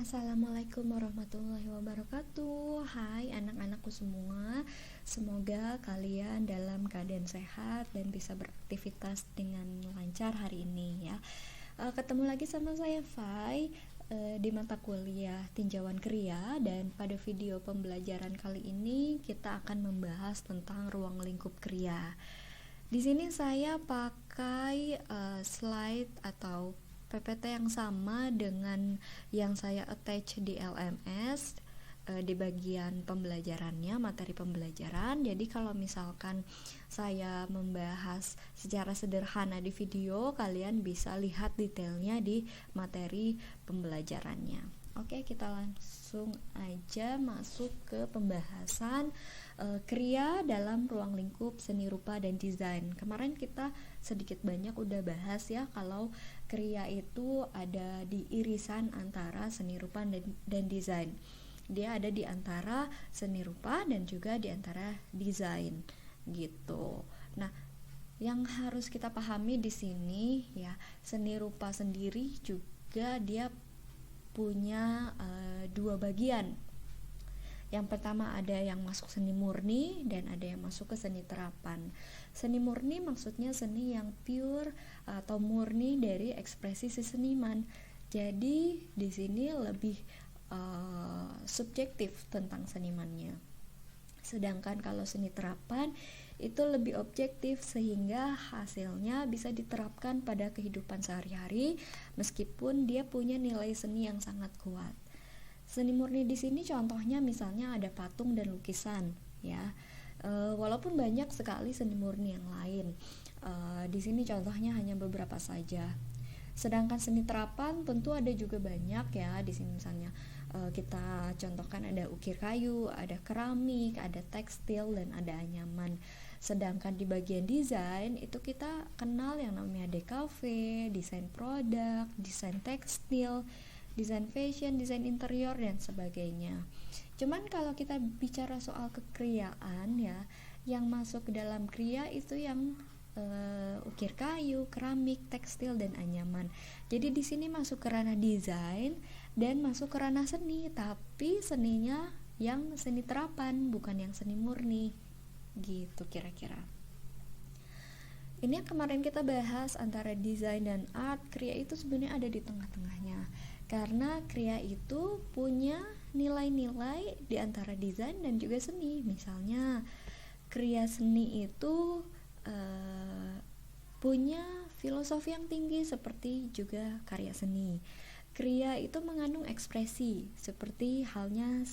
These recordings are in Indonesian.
Assalamualaikum warahmatullahi wabarakatuh. Hai anak-anakku semua. Semoga kalian dalam keadaan sehat dan bisa beraktivitas dengan lancar hari ini ya. Ketemu lagi sama saya Fai di mata kuliah tinjauan kriya, dan pada video pembelajaran kali ini kita akan membahas tentang ruang lingkup kriya. Di sini saya pakai slide atau PPT yang sama dengan yang saya attach di LMS di bagian pembelajarannya, materi pembelajaran. Jadi kalau misalkan saya membahas secara sederhana di video, kalian bisa lihat detailnya di materi pembelajarannya. Oke, kita langsung aja masuk ke pembahasan kriya dalam ruang lingkup seni rupa dan desain. Kemarin kita sedikit banyak udah bahas ya, kalau kriya itu ada di irisan antara seni rupa dan desain. Dia ada di antara seni rupa dan juga di antara desain gitu. Nah, yang harus kita pahami di sini ya, seni rupa sendiri juga dia punya dua bagian. Yang pertama ada yang masuk seni murni dan ada yang masuk ke seni terapan. Seni murni maksudnya seni yang pure atau murni dari ekspresi si seniman. Jadi di sini lebih subjektif tentang senimannya. Sedangkan kalau seni terapan itu lebih objektif sehingga hasilnya bisa diterapkan pada kehidupan sehari-hari meskipun dia punya nilai seni yang sangat kuat. Seni murni di sini contohnya misalnya ada patung dan lukisan ya. Walaupun banyak sekali seni murni yang lain. Di sini contohnya hanya beberapa saja. Sedangkan seni terapan tentu ada juga banyak ya. Di sini misalnya kita contohkan ada ukir kayu, ada keramik, ada tekstil, dan ada anyaman. Sedangkan di bagian desain itu kita kenal yang namanya DKV, desain produk, desain tekstil, desain fashion, desain interior, dan sebagainya. Cuman kalau kita bicara soal kekriyaan ya, yang masuk ke dalam kriya itu yang ukir kayu, keramik, tekstil, dan anyaman. Jadi di sini masuk ke ranah desain dan masuk ke ranah seni, tapi seninya yang seni terapan, bukan yang seni murni. Gitu kira-kira. Ini yang kemarin kita bahas antara desain dan art, kriya itu sebenarnya ada di tengah-tengahnya. Karena kriya itu punya nilai-nilai di antara desain dan juga seni. Misalnya kriya seni itu punya filosofi yang tinggi seperti juga karya seni. Kriya itu mengandung ekspresi seperti halnya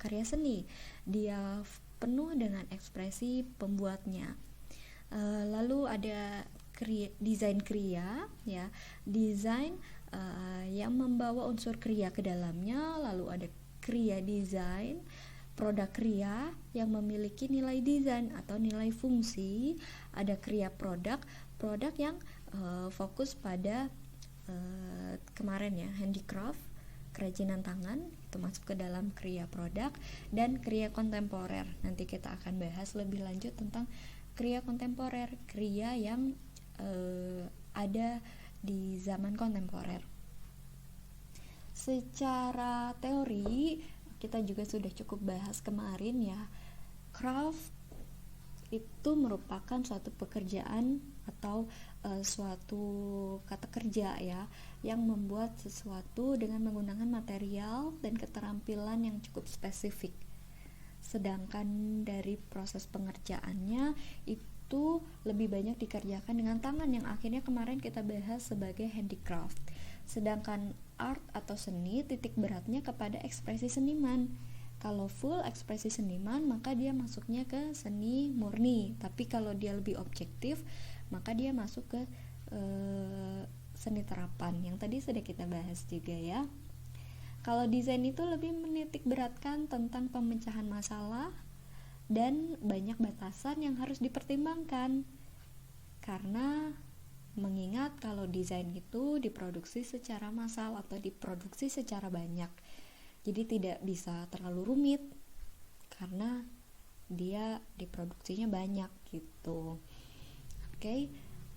karya seni. Dia penuh dengan ekspresi pembuatnya. Lalu ada desain kriya ya, desain yang membawa unsur kriya ke dalamnya. Lalu ada kriya desain, produk kriya yang memiliki nilai desain atau nilai fungsi. Ada kriya produk yang fokus pada kemarin ya, handicraft, kerajinan tangan, itu masuk ke dalam kriya produk. Dan kriya kontemporer, nanti kita akan bahas lebih lanjut tentang kriya kontemporer, kriya yang ada di zaman kontemporer. Secara teori kita juga sudah cukup bahas kemarin ya, craft itu merupakan suatu pekerjaan atau suatu kata kerja ya, yang membuat sesuatu dengan menggunakan material dan keterampilan yang cukup spesifik. Sedangkan dari proses pengerjaannya itu lebih banyak dikerjakan dengan tangan, yang akhirnya kemarin kita bahas sebagai handicraft. Sedangkan art atau seni titik beratnya kepada ekspresi seniman. Kalau full ekspresi seniman maka dia masuknya ke seni murni, tapi kalau dia lebih objektif maka dia masuk ke seni terapan yang tadi sudah kita bahas juga ya. Kalau desain itu lebih menitik beratkan tentang pemecahan masalah dan banyak batasan yang harus dipertimbangkan, karena mengingat kalau desain itu diproduksi secara massal atau diproduksi secara banyak, jadi tidak bisa terlalu rumit karena dia diproduksinya banyak gitu. Oke.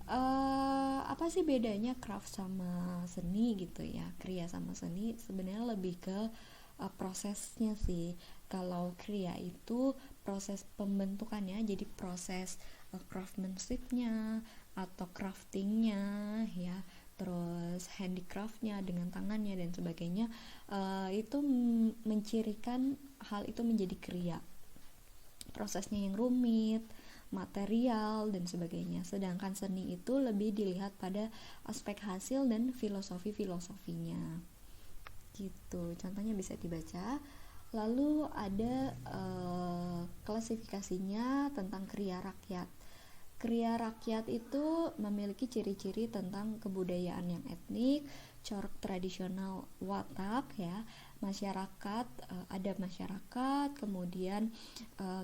Apa sih bedanya craft sama seni gitu ya? Kriya sama seni sebenarnya lebih ke prosesnya sih. Kalau kriya itu proses pembentukannya, jadi proses craftsmanshipnya atau craftingnya ya, terus handicraftnya dengan tangannya dan sebagainya, itu mencirikan hal itu menjadi kriya. Prosesnya yang rumit, material dan sebagainya. Sedangkan seni itu lebih dilihat pada aspek hasil dan filosofinya. Gitu. Contohnya bisa dibaca. Lalu ada klasifikasinya tentang kriya rakyat. Kriya rakyat itu memiliki ciri-ciri tentang kebudayaan yang etnik, corak tradisional Watak ya, masyarakat, ada masyarakat, kemudian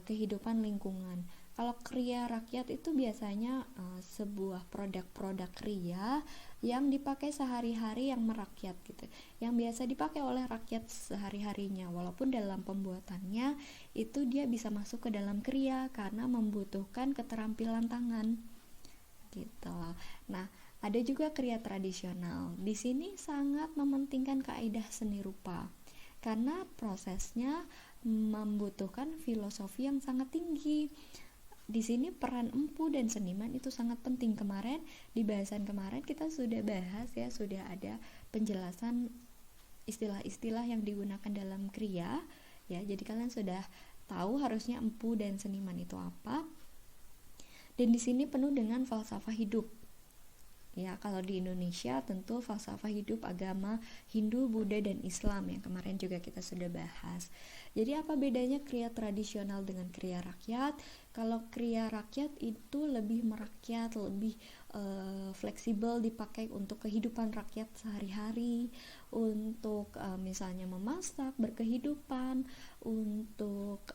kehidupan lingkungan. Kalau kriya rakyat itu biasanya sebuah produk-produk kriya yang dipakai sehari-hari, yang merakyat gitu, yang biasa dipakai oleh rakyat sehari-harinya, walaupun dalam pembuatannya itu dia bisa masuk ke dalam kriya karena membutuhkan keterampilan tangan gitu. Nah, ada juga kriya tradisional. Di sini sangat mementingkan kaidah seni rupa karena prosesnya membutuhkan filosofi yang sangat tinggi. Di sini peran empu dan seniman itu sangat penting. Kemarin di bahasan kemarin kita sudah bahas ya, sudah ada penjelasan istilah-istilah yang digunakan dalam kriya ya. Jadi kalian sudah tahu harusnya empu dan seniman itu apa. Dan di sini penuh dengan falsafah hidup. Ya, kalau di Indonesia tentu falsafah hidup agama Hindu, Buddha, dan Islam yang kemarin juga kita sudah bahas. Jadi apa bedanya kriya tradisional dengan kriya rakyat? Kalau kriya rakyat itu lebih merakyat, lebih fleksibel, dipakai untuk kehidupan rakyat sehari-hari, untuk misalnya memasak, berkehidupan, untuk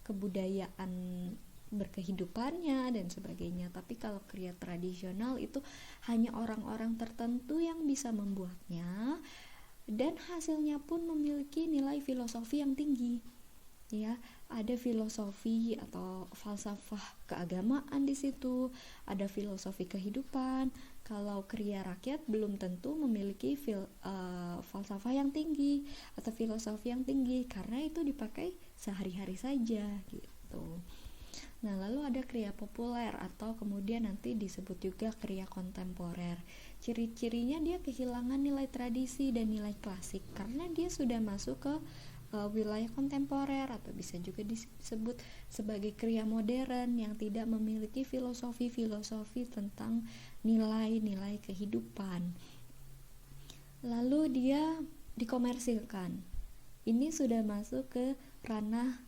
kebudayaan berkehidupannya dan sebagainya. Tapi kalau kriya tradisional itu hanya orang-orang tertentu yang bisa membuatnya, dan hasilnya pun memiliki nilai filosofi yang tinggi ya. Ada filosofi atau falsafah keagamaan di situ, ada filosofi kehidupan. Kalau kriya rakyat belum tentu memiliki falsafah yang tinggi atau filosofi yang tinggi karena itu dipakai sehari-hari saja gitu. Nah, lalu ada kriya populer atau kemudian nanti disebut juga kriya kontemporer. Ciri-cirinya dia kehilangan nilai tradisi dan nilai klasik karena dia sudah masuk ke wilayah kontemporer, atau bisa juga disebut sebagai kriya modern yang tidak memiliki filosofi tentang nilai-nilai kehidupan. Lalu dia dikomersilkan. Ini sudah masuk ke ranah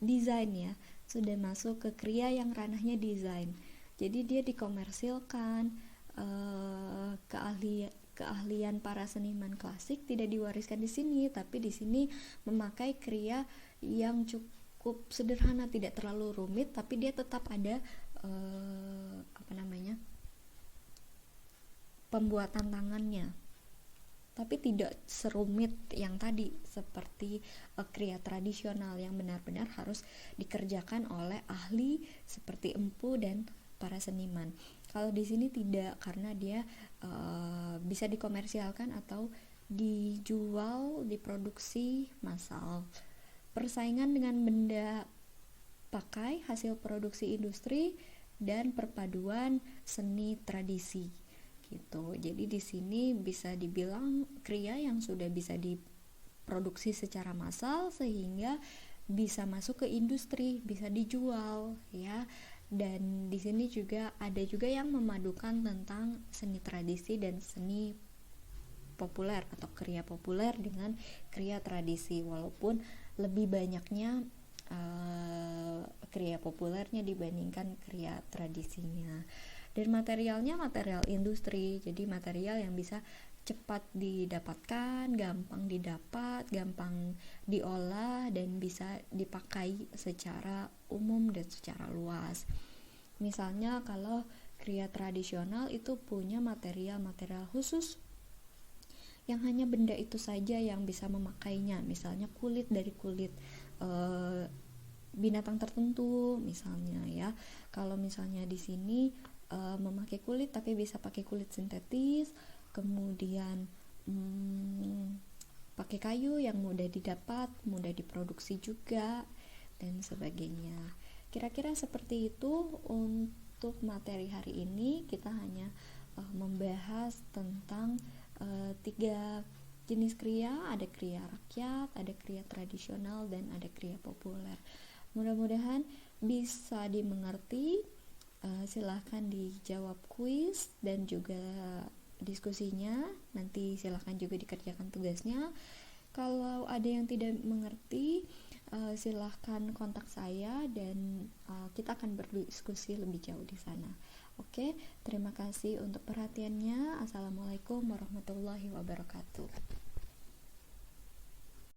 desain ya, sudah masuk ke kriya yang ranahnya desain. Jadi dia dikomersilkan, keahlian para seniman klasik tidak diwariskan di sini, tapi di sini memakai kriya yang cukup sederhana, tidak terlalu rumit, tapi dia tetap ada pembuatan tangannya, tapi tidak serumit yang tadi seperti kriya tradisional yang benar-benar harus dikerjakan oleh ahli seperti empu dan para seniman. Kalau di sini tidak, karena dia bisa dikomersialkan atau dijual, diproduksi massal. Persaingan dengan benda pakai hasil produksi industri dan perpaduan seni tradisi gitu. Jadi di sini bisa dibilang kriya yang sudah bisa diproduksi secara massal sehingga bisa masuk ke industri, bisa dijual ya. Dan di sini juga ada juga yang memadukan tentang seni tradisi dan seni populer atau kriya populer dengan kriya tradisi, walaupun lebih banyaknya kriya populernya dibandingkan kriya tradisinya. Dan materialnya material industri, jadi material yang bisa cepat didapatkan, gampang didapat, gampang diolah, dan bisa dipakai secara umum dan secara luas. Misalnya kalau kriya tradisional itu punya material-material khusus yang hanya benda itu saja yang bisa memakainya, misalnya kulit dari kulit binatang tertentu misalnya ya. Kalau misalnya di sini memakai kulit tapi bisa pakai kulit sintetis, kemudian pakai kayu yang mudah didapat, mudah diproduksi juga, dan sebagainya. Kira-kira seperti itu untuk materi hari ini. Kita hanya membahas tentang 3 jenis kriya, ada kriya rakyat, ada kriya tradisional, dan ada kriya populer. Mudah-mudahan bisa dimengerti. Silahkan dijawab kuis dan juga diskusinya. Nanti silahkan juga dikerjakan tugasnya. Kalau ada yang tidak mengerti, silahkan kontak saya dan kita akan berdiskusi lebih jauh di sana. Oke, terima kasih untuk perhatiannya. Assalamualaikum warahmatullahi wabarakatuh.